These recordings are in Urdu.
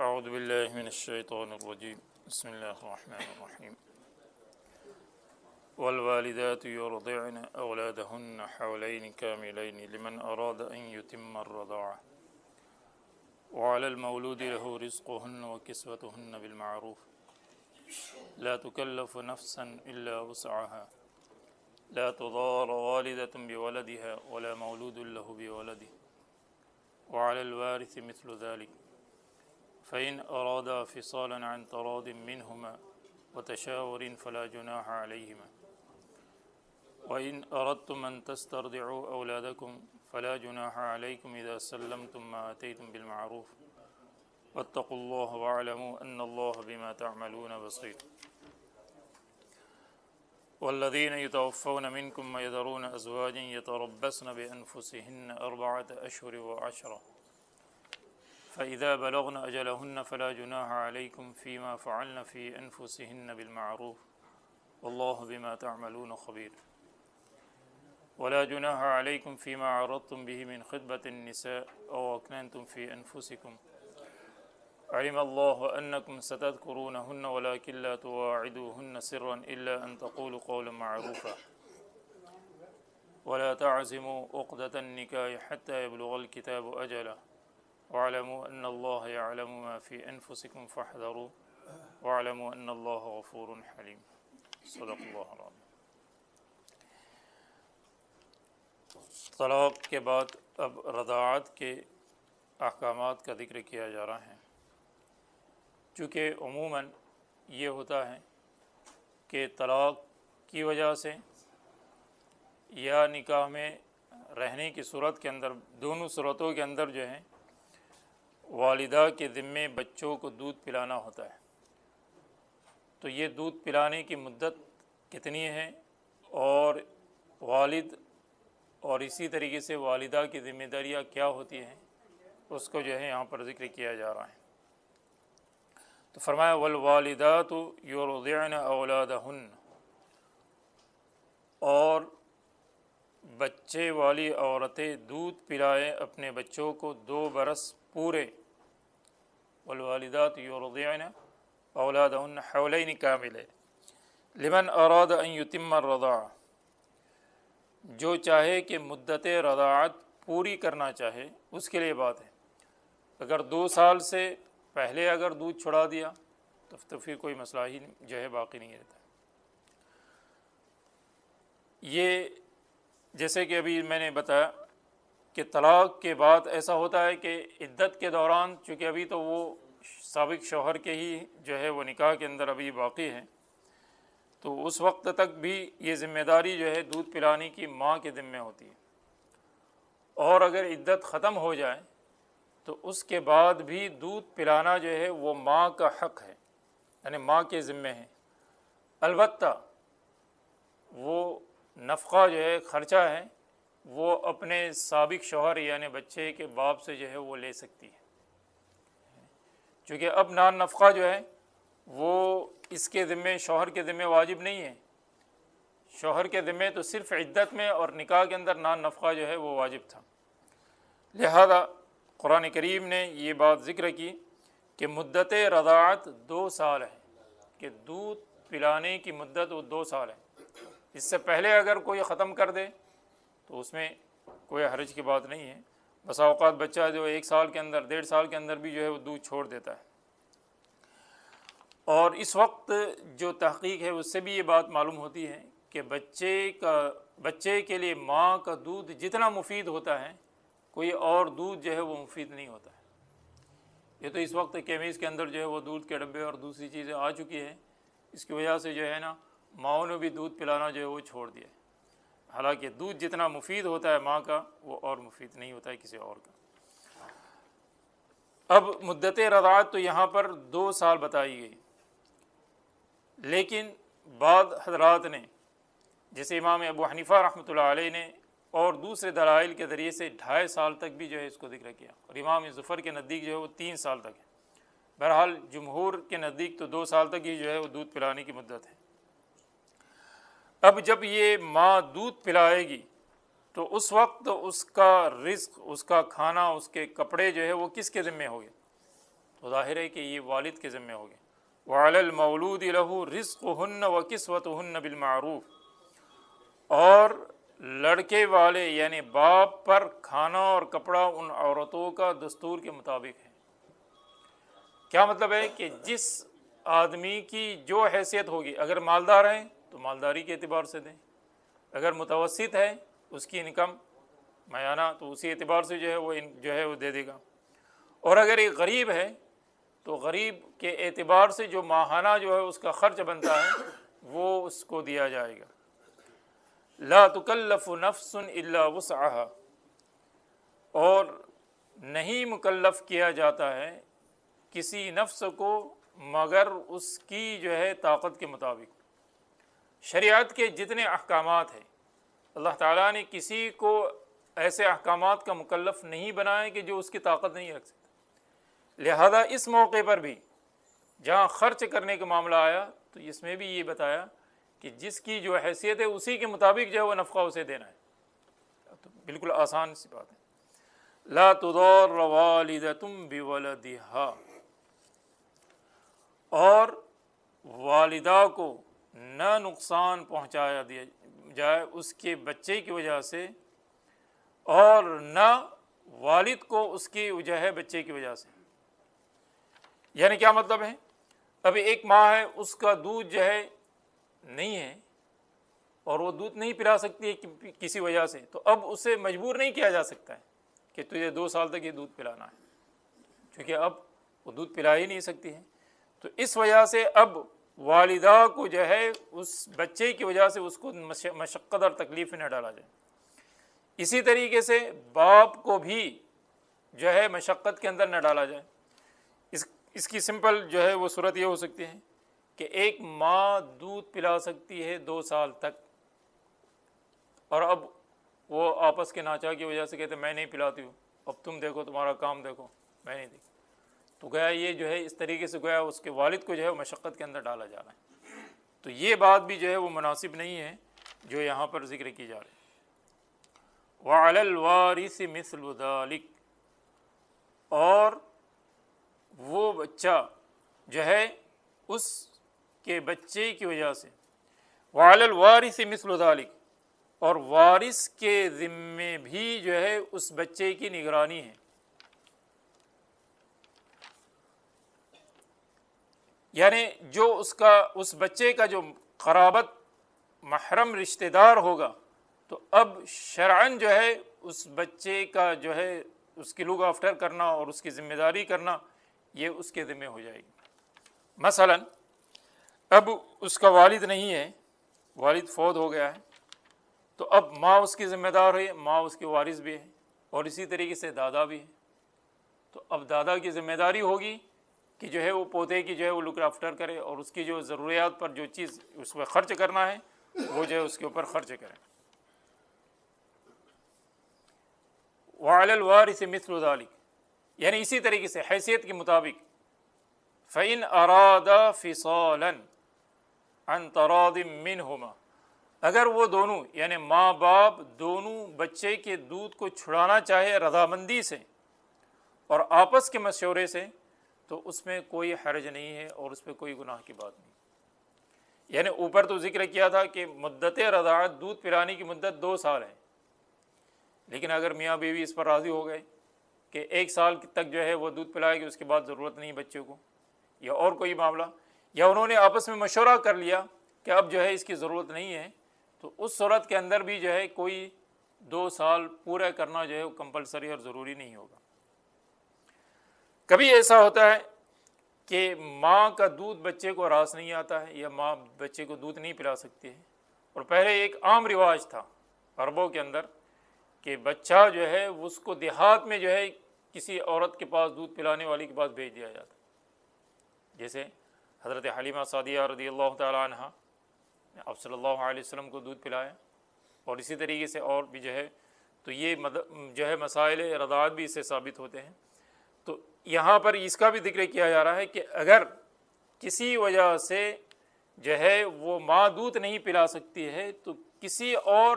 اعوذ باللہ من الشیطان الرجیم بسم اللہ الرحمن الرحیم والوالدات يرضعن أولادهن حولين كاملين لمن أراد أن يتم الرضاعة وعلى المولود له رزقهن وكسوتهن بالمعروف لا تكلف نفسا إلا وسعها لا تضار والدة بولدها ولا مولود له بولده وعلى الوارث مثل ذلك فإن أرادا فصالا عن تراض منهما وتشاور فلا جناح عليهما وإن أردتم أن تسترضعوا أولادكم فلا جناح عليكم إذا سلمتم ما آتيتم بالمعروف واتقوا الله واعلموا أن الله بما تعملون بصير والذين يتوفون منكم ويذرون أزواجا يتربصن بأنفسهن 4 أشهر و10 فإذا بلغن أجلهن فلا جناح عليكم فيما فعلن في أنفسهن بالمعروف والله بما تعملون خبير ولا جناح عليكم فيما عرضتم به من خطبة النساء أو أكننتم في أنفسكم علم الله أنكم ستذكرونهن ولكن لا تواعدوهن سرا إلا أن تقولوا قولا معروفا ولا تعزموا عقدة النكاح حتى يبلغ الكتاب أجله واعلموا أن الله يعلم ما في أنفسكم فاحذروا واعلموا أن الله غفور حليم صدق اللہ العظیم۔ طلاق کے بعد اب رضاعت کے احکامات کا ذکر کیا جا رہا ہے، چونکہ عموماً یہ ہوتا ہے کہ طلاق کی وجہ سے یا نکاح میں رہنے کی صورت کے اندر، دونوں صورتوں کے اندر جو ہے والدہ کے ذمے بچوں کو دودھ پلانا ہوتا ہے، تو یہ دودھ پلانے کی مدت کتنی ہے اور والد اور اسی طریقے سے والدہ کی ذمہ داریاں کیا ہوتی ہیں، اس کو جو ہے یہاں پر ذکر کیا جا رہا ہے۔ تو فرمایا والوالدات یرضعن اولادہن، اور بچے والی عورتیں دودھ پلائیں اپنے بچوں کو 2 برس پورے۔ والوالدات یرضعن اولادہن حولین کاملین لمن اراد ان یتم الرضاعہ، جو چاہے کہ مدت رضاعت پوری کرنا چاہے اس کے لیے بات ہے۔ اگر 2 سال سے پہلے اگر دودھ چھڑا دیا تو پھر کوئی مسئلہ ہی جو ہے باقی نہیں رہتا۔ یہ جیسے کہ ابھی میں نے بتایا کہ طلاق کے بعد ایسا ہوتا ہے کہ عدت کے دوران، چونکہ ابھی تو وہ سابق شوہر کے ہی جو ہے وہ نکاح کے اندر ابھی باقی ہے، تو اس وقت تک بھی یہ ذمہ داری جو ہے دودھ پلانے کی ماں کے ذمہ ہوتی ہے، اور اگر عدت ختم ہو جائے تو اس کے بعد بھی دودھ پلانا جو ہے وہ ماں کا حق ہے، یعنی ماں کے ذمہ ہے۔ البتہ وہ نفقہ جو ہے، خرچہ ہے، وہ اپنے سابق شوہر یعنی بچے کے باپ سے جو ہے وہ لے سکتی ہے، چونکہ اب نان نفقہ جو ہے وہ اس کے ذمے، شوہر کے ذمے واجب نہیں ہے۔ شوہر کے ذمے تو صرف عدت میں اور نکاح کے اندر نان نفقہ جو ہے وہ واجب تھا۔ لہذا قرآن کریم نے یہ بات ذکر کی کہ مدت رضاعت 2 سال ہے، کہ دودھ پلانے کی مدت وہ 2 سال ہے۔ اس سے پہلے اگر کوئی ختم کر دے تو اس میں کوئی حرج کی بات نہیں ہے۔ بسا اوقات بچہ جو 1 سال کے اندر، 1.5 سال کے اندر بھی جو ہے وہ دودھ چھوڑ دیتا ہے۔ اور اس وقت جو تحقیق ہے اس سے بھی یہ بات معلوم ہوتی ہے کہ بچے کے لیے ماں کا دودھ جتنا مفید ہوتا ہے، کوئی اور دودھ جو ہے وہ مفید نہیں ہوتا ہے۔ یہ تو اس وقت کیمیز کے اندر جو ہے وہ دودھ کے ڈبے اور دوسری چیزیں آ چکی ہیں، اس کی وجہ سے جو ہے نا ماؤں نے بھی دودھ پلانا جو ہے وہ چھوڑ دیا ہے۔ حالانکہ دودھ جتنا مفید ہوتا ہے ماں کا، وہ اور مفید نہیں ہوتا ہے کسی اور کا۔ اب مدت رضاعت تو یہاں پر 2 سال بتائی گئی، لیکن بعض حضرات نے، جیسے امام ابو حنیفہ رحمۃ اللہ علیہ نے اور دوسرے دلائل کے ذریعے سے 2.5 سال تک بھی جو ہے اس کو ذکر کیا، اور امام ظفر کے نزدیک جو ہے وہ 3 سال تک ہے۔ بہرحال جمہور کے نزدیک تو 2 سال تک ہی جو ہے وہ دودھ پلانے کی مدت ہے۔ اب جب یہ ماں دودھ پلائے گی تو اس وقت اس کا رزق، اس کا کھانا، اس کے کپڑے جو ہے وہ کس کے ذمہ ہو گئے؟ تو ظاہر ہے کہ یہ والد کے ذمہ ہوگی۔ وعلی المولود لہ رزقہن وکسوتہن بالمعروف، اور لڑکے والے یعنی باپ پر کھانا اور کپڑا ان عورتوں کا دستور کے مطابق ہے۔ کیا مطلب ہے کہ جس آدمی کی جو حیثیت ہوگی، اگر مالدار ہیں تو مالداری کے اعتبار سے دیں، اگر متوسط ہے اس کی انکم میانہ تو اسی اعتبار سے وہ دے دے گا، اور اگر ایک غریب ہے تو غریب کے اعتبار سے جو ماہانہ اس کا خرچ بنتا ہے وہ اس کو دیا جائے گا۔ لا تکلف نفس الا وسعها، اور نہیں مکلف کیا جاتا ہے کسی نفس کو مگر اس کی طاقت کے مطابق۔ شریعت کے جتنے احکامات ہیں اللہ تعالیٰ نے کسی کو ایسے احکامات کا مکلف نہیں بنایا کہ جو اس کی طاقت نہیں رکھ سکتا، لہذا اس موقع پر بھی جہاں خرچ کرنے کا معاملہ آیا تو اس میں بھی یہ بتایا کہ جس کی جو حیثیت ہے اسی کے مطابق وہ نفقہ اسے دینا ہے۔ تو بالکل آسان سی بات ہے۔ لا تضار والدۃ بولدہا، اور والدہ کو نہ نقصان پہنچایا دیا جائے اس کے بچے کی وجہ سے، اور نہ والد کو اس کی بچے کی وجہ سے۔ یعنی کیا مطلب ہے؟ ابھی ایک ماں ہے، اس کا دودھ نہیں ہے اور وہ دودھ نہیں پلا سکتی ہے کسی وجہ سے، تو اب اسے مجبور نہیں کیا جا سکتا ہے کہ تجھے 2 سال تک یہ دودھ پلانا ہے، کیونکہ اب وہ دودھ پلا ہی نہیں سکتی ہے۔ تو اس وجہ سے اب والدہ کو اس بچے کی وجہ سے اس کو مشقت اور تکلیف نہ ڈالا جائے۔ اسی طریقے سے باپ کو بھی مشقت کے اندر نہ ڈالا جائے۔ اس کی سمپل وہ صورت یہ ہو سکتی ہے کہ ایک ماں دودھ پلا سکتی ہے 2 سال تک، اور اب وہ آپس کے ناچا کی وجہ سے کہتے میں نہیں پلاتی ہوں، اب تم دیکھو تمہارا کام دیکھو، میں نہیں دیکھ، تو گویا یہ اس طریقے سے گویا اس کے والد کو مشقت کے اندر ڈالا جا رہا ہے۔ تو یہ بات بھی وہ مناسب نہیں ہے جو یہاں پر ذکر کی جا رہی ہے۔ وعلی الوارث مثل ذلک، اور وہ بچہ اس کے بچے کی وجہ سے، وعلی الوارث مثل ذلک، اور وارث کے ذمے بھی اس بچے کی نگرانی ہے۔ یعنی جو اس بچے کا جو قرابت محرم رشتہ دار ہوگا، تو اب شرعاً اس بچے کا اس کی لک آفٹر کرنا اور اس کی ذمہ داری کرنا یہ اس کے ذمہ ہو جائے گی۔ مثلا اب اس کا والد نہیں ہے، والد فوت ہو گیا ہے، تو اب ماں اس کی ذمہ دار ہے، ماں اس کی وارث بھی ہے، اور اسی طریقے سے دادا بھی ہے۔ تو اب دادا کی ذمہ داری ہوگی کہ وہ پوتے کی وہ لک آفٹر کرے، اور اس کی جو ضروریات پر جو چیز اس پہ خرچ کرنا ہے وہ اس کے اوپر خرچ کرے۔ وعلی الوارث مثل ذلک، یعنی اسی طریقے سے حیثیت کے مطابق، فإن أرادا فصالا عن تراض منہما، اگر وہ دونوں یعنی ماں باپ دونوں بچے کے دودھ کو چھڑانا چاہے رضامندی سے اور آپس کے مشورے سے، تو اس میں کوئی حرج نہیں ہے اور اس پہ کوئی گناہ کی بات نہیں۔ یعنی اوپر تو ذکر کیا تھا کہ مدت رضاعت، دودھ پلانے کی مدت 2 سال ہے، لیکن اگر میاں بیوی اس پر راضی ہو گئے کہ 1 سال تک وہ دودھ پلائے گی، اس کے بعد ضرورت نہیں بچوں کو، یا اور کوئی معاملہ، یا انہوں نے آپس میں مشورہ کر لیا کہ اب اس کی ضرورت نہیں ہے، تو اس صورت کے اندر بھی کوئی 2 سال پورا کرنا کمپلسری اور ضروری نہیں ہوگا۔ کبھی ایسا ہوتا ہے کہ ماں کا دودھ بچے کو راس نہیں آتا ہے، یا ماں بچے کو دودھ نہیں پلا سکتی ہے، اور پہلے ایک عام رواج تھا عربوں کے اندر کہ بچہ اس کو دیہات میں کسی عورت کے پاس دودھ پلانے والی کے پاس بھیج دیا جاتا، جیسے حضرت حلیمہ سعدیہ رضی اللہ تعالی عنہ نے آپ صلی اللہ علیہ وسلم کو دودھ پلایا، اور اسی طریقے سے اور بھی تو یہ مسائل رضاعت بھی اس سے ثابت ہوتے ہیں۔ تو یہاں پر اس کا بھی ذکر کیا جا رہا ہے کہ اگر کسی وجہ سے وہ ماں دودھ نہیں پلا سکتی ہے تو کسی اور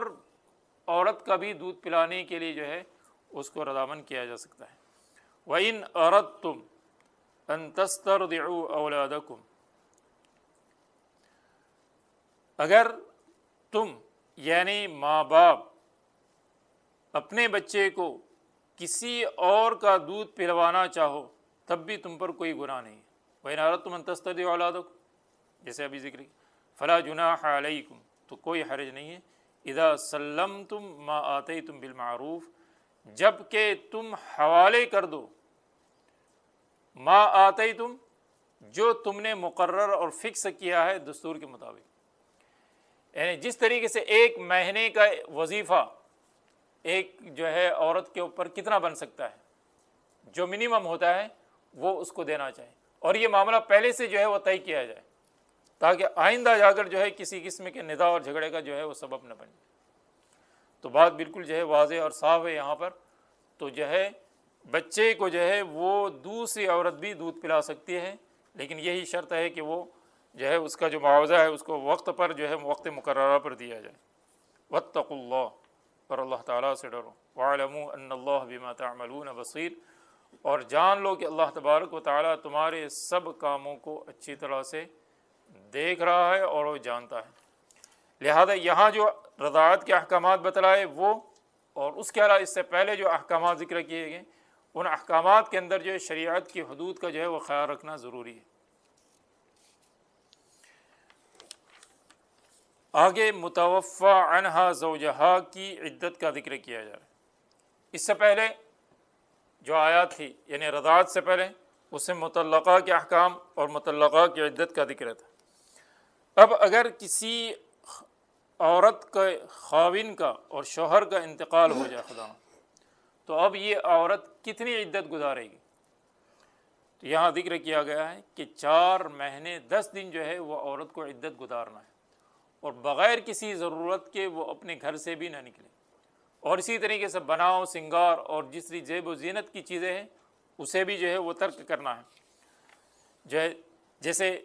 عورت کا بھی دودھ پلانے کے لیے اس کو رضامند کیا جا سکتا ہے۔ وَإِنْ أَرَدْتُمْ، ان تسترضعوا اولادکم، اگر تم یعنی ماں باپ اپنے بچے کو کسی اور کا دودھ پلوانا چاہو تب بھی تم پر کوئی گناہ نہیں ہے۔ وَإِنْ أَرَدْتُمْ أَن تَسْتَرْضِعُوا أَوْلَادَكُمْ، جیسے ابھی ذکر کیا، فَلَا جُنَاحَ عَلَيْكُمْ، تو کوئی حرج نہیں ہے، اِذَا سَلَّمْتُمْ مَا آتَيْتُمْ بِالْمَعْرُوفِ، جب کہ تم حوالے کر دو ما آتیتم، جو تم نے مقرر اور فکس کیا ہے دستور کے مطابق، یعنی جس طریقے سے ایک مہینے کا وظیفہ ایک جو ہے عورت کے اوپر کتنا بن سکتا ہے، جو منیمم ہوتا ہے وہ اس کو دینا چاہیے، اور یہ معاملہ پہلے سے جو ہے وہ طے کیا جائے تاکہ آئندہ جا کر جو ہے کسی قسم کے نزاع اور جھگڑے کا جو ہے وہ سبب نہ بنے۔ تو بات بالکل جو ہے واضح اور صاف ہے یہاں پر۔ تو جو ہے بچے کو جو ہے وہ دوسری عورت بھی دودھ پلا سکتی ہے، لیکن یہی شرط ہے کہ وہ جو ہے اس کا جو معاوضہ ہے اس کو وقت پر جو ہے وقت مقررہ پر دیا جائے۔ واتقوا اللہ، اور اللہ تعالیٰ سے ڈرو، واعلموا ان اللہ بما تعملون بصیر، اور جان لو کہ اللہ تبارک و تعالیٰ تمہارے سب کاموں کو اچھی طرح سے دیکھ رہا ہے اور وہ جانتا ہے۔ لہذا یہاں جو رضاعت کے احکامات بتلائے وہ، اور اس کے علاوہ اس سے پہلے جو احکامات ذکر کیے گئے، ان احکامات کے اندر جو ہے شریعت کی حدود کا جو ہے وہ خیال رکھنا ضروری ہے۔ آگے متوفی عنہا زوجہا کی عدت کا ذکر کیا جا رہا ہے۔ اس سے پہلے جو آیات تھی یعنی رضاعت سے پہلے اس سے مطلقہ کے احکام اور مطلقہ کی عدت کا ذکر تھا۔ اب اگر کسی عورت کے خاوند کا اور شوہر کا انتقال ہو جائے خدا، تو اب یہ عورت کتنی عدت گزارے گی؟ تو یہاں ذکر کیا گیا ہے کہ 4 مہینے 10 دن جو ہے وہ عورت کو عدت گزارنا ہے، اور بغیر کسی ضرورت کے وہ اپنے گھر سے بھی نہ نکلے، اور اسی طریقے سے بناؤ سنگار اور جسری زیب و زینت کی چیزیں ہیں اسے بھی جو ہے وہ ترک کرنا ہے، جو ہے جیسے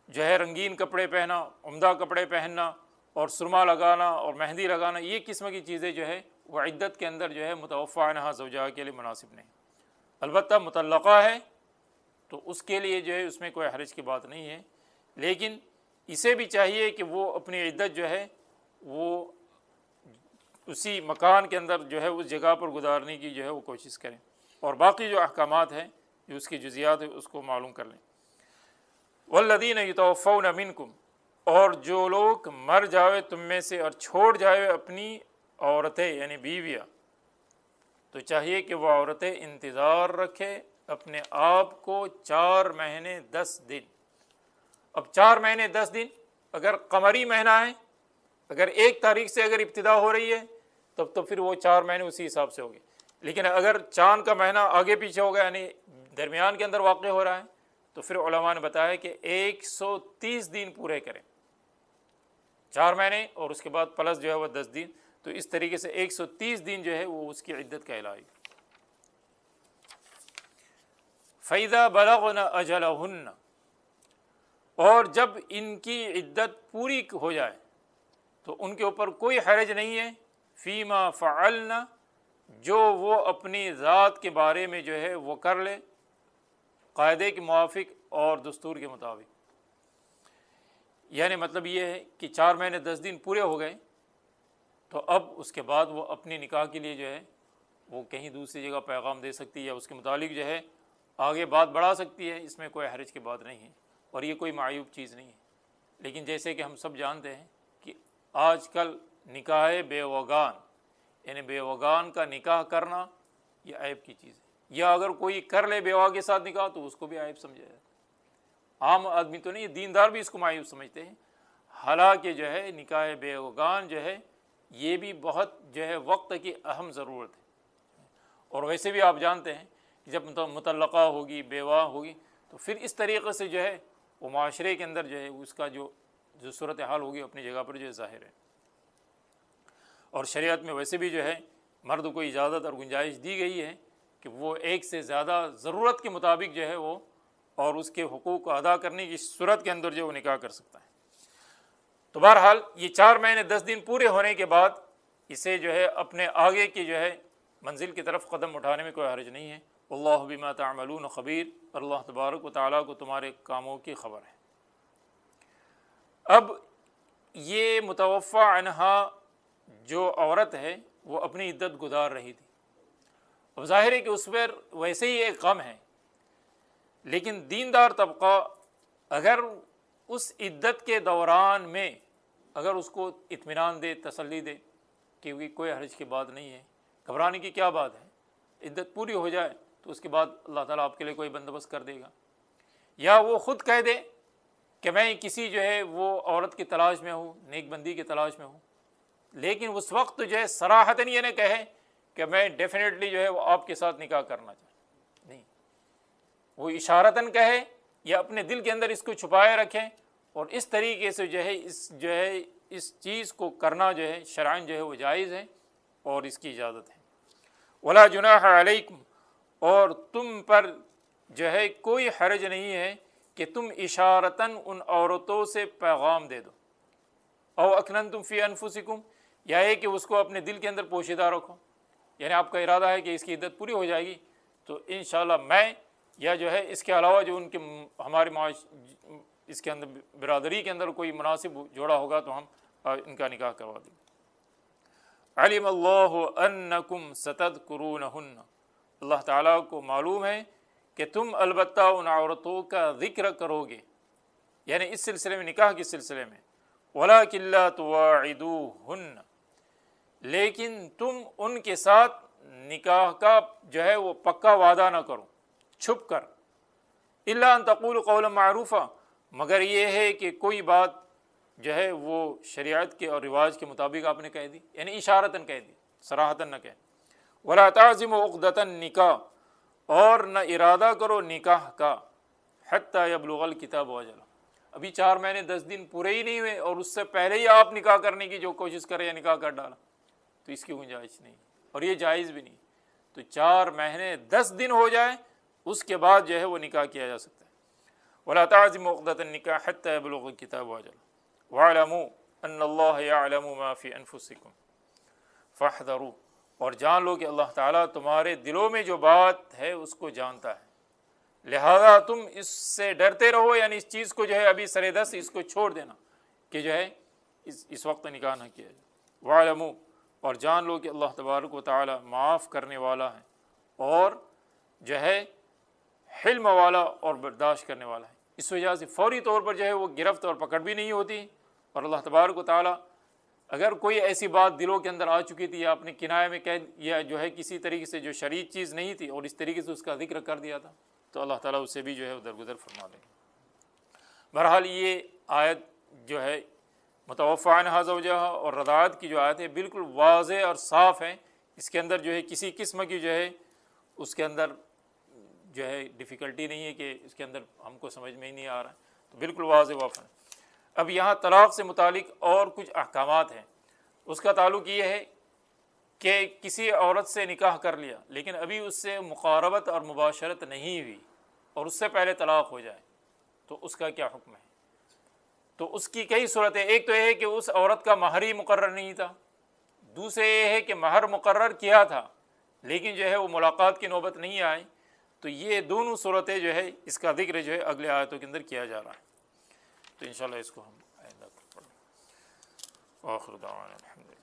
جو ہے رنگین کپڑے پہنا، عمدہ کپڑے پہننا اور سرما لگانا اور مہندی لگانا، یہ قسم کی چیزیں جو ہے وہ عدت کے اندر جو ہے متوفی عنہا زوجہا کے لیے مناسب نہیں۔ البتہ مطلقہ ہے تو اس کے لیے جو ہے اس میں کوئی حرج کی بات نہیں ہے، لیکن اسے بھی چاہیے کہ وہ اپنی عدت جو ہے وہ اسی مکان کے اندر جو ہے اس جگہ پر گزارنے کی جو ہے وہ کوشش کریں، اور باقی جو احکامات ہیں جو اس کی جزیات ہے اس کو معلوم کر لیں۔ والذین یتوفون منکم، اور جو لوگ مر جاوے تم میں سے اور چھوڑ جاوے اپنی عورتیں یعنی بیویاں، تو چاہیے کہ وہ عورتیں انتظار رکھے اپنے آپ کو 4 مہینے 10 دن۔ اب 4 مہینے 10 دن اگر قمری مہینہ ہے، اگر 1 تاریخ سے اگر ابتدا ہو رہی ہے تب تو پھر وہ 4 مہینے اسی حساب سے ہوگے، لیکن اگر چاند کا مہینہ آگے پیچھے ہوگا یعنی درمیان کے اندر واقع ہو رہا ہے تو پھر علماء نے بتایا کہ 130 دن پورے کریں، 4 مہینے اور اس کے بعد پلس جو ہے وہ 10 دن، تو اس طریقے سے 130 دن جو ہے وہ اس کی عدت کہلائے گی۔ فَإِذَا بَلَغْنَ أَجَلَهُنَّ، اور جب ان کی عدت پوری ہو جائے تو ان کے اوپر کوئی حرج نہیں ہے، فیما فعلنا، جو وہ اپنی ذات کے بارے میں جو ہے وہ کر لے قاعدے کے موافق اور دستور کے مطابق۔ یعنی مطلب یہ ہے کہ 4 مہینے 10 دن پورے ہو گئے تو اب اس کے بعد وہ اپنی نکاح کے لیے جو ہے وہ کہیں دوسری جگہ پیغام دے سکتی ہے، یا اس کے متعلق جو ہے آگے بات بڑھا سکتی ہے، اس میں کوئی حرج کی بات نہیں ہے اور یہ کوئی معیوب چیز نہیں ہے۔ لیکن جیسے کہ ہم سب جانتے ہیں کہ آج کل نکاح بے وگان یعنی بے وگان کا نکاح کرنا یہ عیب کی چیز ہے، یا اگر کوئی کر لے بیوہ کے ساتھ نکاح تو اس کو بھی عیب سمجھا جاتا ہے۔ عام آدمی تو نہیں، دیندار بھی اس کو معیوب سمجھتے ہیں، حالانکہ جو ہے نکاح بے وگان جو ہے یہ بھی بہت جو ہے وقت کی اہم ضرورت ہے، اور ویسے بھی آپ جانتے ہیں کہ جب مطلقہ ہوگی بیوہ ہوگی تو پھر اس طریقے سے جو ہے وہ معاشرے کے اندر جو ہے اس کا جو صورتحال ہوگی اپنی جگہ پر جو ہے ظاہر ہے۔ اور شریعت میں ویسے بھی جو ہے مرد کو اجازت اور گنجائش دی گئی ہے کہ وہ ایک سے زیادہ ضرورت کے مطابق جو ہے وہ اور اس کے حقوق کو ادا کرنے کی صورت کے اندر جو وہ نکاح کر سکتا ہے۔ تو بہرحال یہ 4 مہینے 10 دن پورے ہونے کے بعد اسے جو ہے اپنے آگے کی جو ہے منزل کی طرف قدم اٹھانے میں کوئی حرج نہیں ہے، اللہ بما تعملون خبیر، اللہ تبارک و تعالیٰ کو تمہارے کاموں کی خبر ہے۔ اب یہ متوفی عنہا جو عورت ہے وہ اپنی عدت گزار رہی تھی، اب ظاہر ہے کہ اس پر ویسے ہی ایک غم ہے، لیکن دیندار طبقہ اگر اس عدت کے دوران میں اگر اس کو اطمینان دے، تسلی دے کہ کوئی حرج کی بات نہیں ہے، گھبرانے کی کیا بات ہے، عدت پوری ہو جائے تو اس کے بعد اللہ تعالیٰ آپ کے لیے کوئی بندوبست کر دے گا، یا وہ خود کہہ دے کہ میں کسی جو ہے وہ عورت کی تلاش میں ہوں، نیک بندی کی تلاش میں ہوں، لیکن اس وقت جو ہے صراحتاً یہ نہ کہے کہ میں ڈیفینیٹلی جو ہے وہ آپ کے ساتھ نکاح کرنا چاہتا، نہیں، وہ اشارتاً کہے یا اپنے دل کے اندر اس کو چھپائے رکھیں، اور اس طریقے سے جو ہے اس چیز کو کرنا جو ہے شرعاً جو ہے وہ جائز ہے اور اس کی اجازت ہے۔ ولا جناح علیکم، اور تم پر جو ہے کوئی حرج نہیں ہے کہ تم اشارتاً ان عورتوں سے پیغام دے دو، او اکننتم فی انفسکم، یا ہے کہ اس کو اپنے دل کے اندر پوشیدہ رکھو، یعنی آپ کا ارادہ ہے کہ اس کی عدت پوری ہو جائے گی تو انشاءاللہ میں یا جو ہے اس کے علاوہ جو ان کے ہمارے اس کے اندر برادری کے اندر کوئی مناسب جوڑا ہوگا تو ہم ان کا نکاح کروا دیں۔ علم اللہ انکم ستذکرونہن، اللہ تعالیٰ کو معلوم ہے کہ تم البتہ ان عورتوں کا ذکر کرو گے، یعنی اس سلسلے میں، نکاح کے سلسلے میں، وَلَكِنْ لَا تُوَاعِدُوهُنَّ، لیکن تم ان کے ساتھ نکاح کا جو ہے وہ پکا وعدہ نہ کرو چھپ کر، إِلَّا أَن تَقُولُوا قَوْلًا مَعْرُوفًا، مگر یہ ہے کہ کوئی بات جو ہے وہ شریعت کے اور رواج کے مطابق آپ نے کہہ دی، یعنی اشارتاً کہہ دی، صراحتاً نہ کہہ۔ وَلَا تَعْزِمُوا عُقْدَةَ النِّكَاحِ، اور نہ ارادہ کرو نکاح کا، حَتَّى يَبْلُغَ الْكِتَابُ أَجَلَهُ، ابھی 4 مہینے 10 دن پورے ہی نہیں ہوئے اور اس سے پہلے ہی آپ نکاح کرنے کی جو کوشش کرے یا نکاح کر ڈالا تو اس کی گنجائش نہیں، اور یہ جائز بھی نہیں، تو 4 مہینے 10 دن ہو جائے اس کے بعد جو ہے وہ نکاح کیا جا سکتا ہے۔ وَلَا تَعْزِمُوا عُقْدَةَ النِّكَاحِ حَتَّى يَبْلُغَ الْكِتَابُ أَجَلَهُ وَاعْلَمُوا أَنَّ اللَّهَ يَعْلَمُ مَا فِي أَنفُسِكُمْ فَاحْذَرُوا، اور جان لو کہ اللہ تعالیٰ تمہارے دلوں میں جو بات ہے اس کو جانتا ہے، لہذا تم اس سے ڈرتے رہو، یعنی اس چیز کو جو ہے ابھی سرے دست اس کو چھوڑ دینا کہ جو ہے اس وقت نکاح نہ کیا جائے۔ وَاعْلَمُوا، اور جان لو کہ اللہ تبارک و تعالیٰ معاف کرنے والا ہے اور جو ہے حلم والا اور برداشت کرنے والا ہے، اس وجہ سے فوری طور پر جو ہے وہ گرفت اور پکڑ بھی نہیں ہوتی، اور اللہ تبارک و تعالیٰ اگر کوئی ایسی بات دلوں کے اندر آ چکی تھی یا اپنے کنایے میں کہہ یا جو ہے کسی طریقے سے جو شرعی چیز نہیں تھی اور اس طریقے سے اس کا ذکر کر دیا تھا تو اللہ تعالیٰ اسے بھی جو ہے درگزر فرما دیں گے۔ بہرحال یہ آیت جو ہے متوفی عنہا زوجہا اور رضاعت کی جو آیت ہے بالکل واضح اور صاف ہے، اس کے اندر جو ہے کسی قسم کی جو ہے اس کے اندر جو ہے ڈیفیکلٹی نہیں ہے کہ اس کے اندر ہم کو سمجھ میں ہی نہیں آ رہا ہے، تو بالکل واضح واضح ہے۔ اب یہاں طلاق سے متعلق اور کچھ احکامات ہیں، اس کا تعلق یہ ہے کہ کسی عورت سے نکاح کر لیا لیکن ابھی اس سے مقاربت اور مباشرت نہیں ہوئی اور اس سے پہلے طلاق ہو جائے تو اس کا کیا حکم ہے؟ تو اس کی کئی صورتیں، ایک تو یہ ہے کہ اس عورت کا مہر ہی مقرر نہیں تھا، دوسرے یہ ہے کہ مہر مقرر کیا تھا لیکن جو ہے وہ ملاقات کی نوبت نہیں آئی، تو یہ دونوں صورتیں جو ہے اس کا ذکر جو ہے اگلے آیتوں کے اندر کیا جا رہا ہے، تو انشاءاللہ اس کو ہم آئندہ پڑھیں۔ آخر دعوانا الحمدللہ۔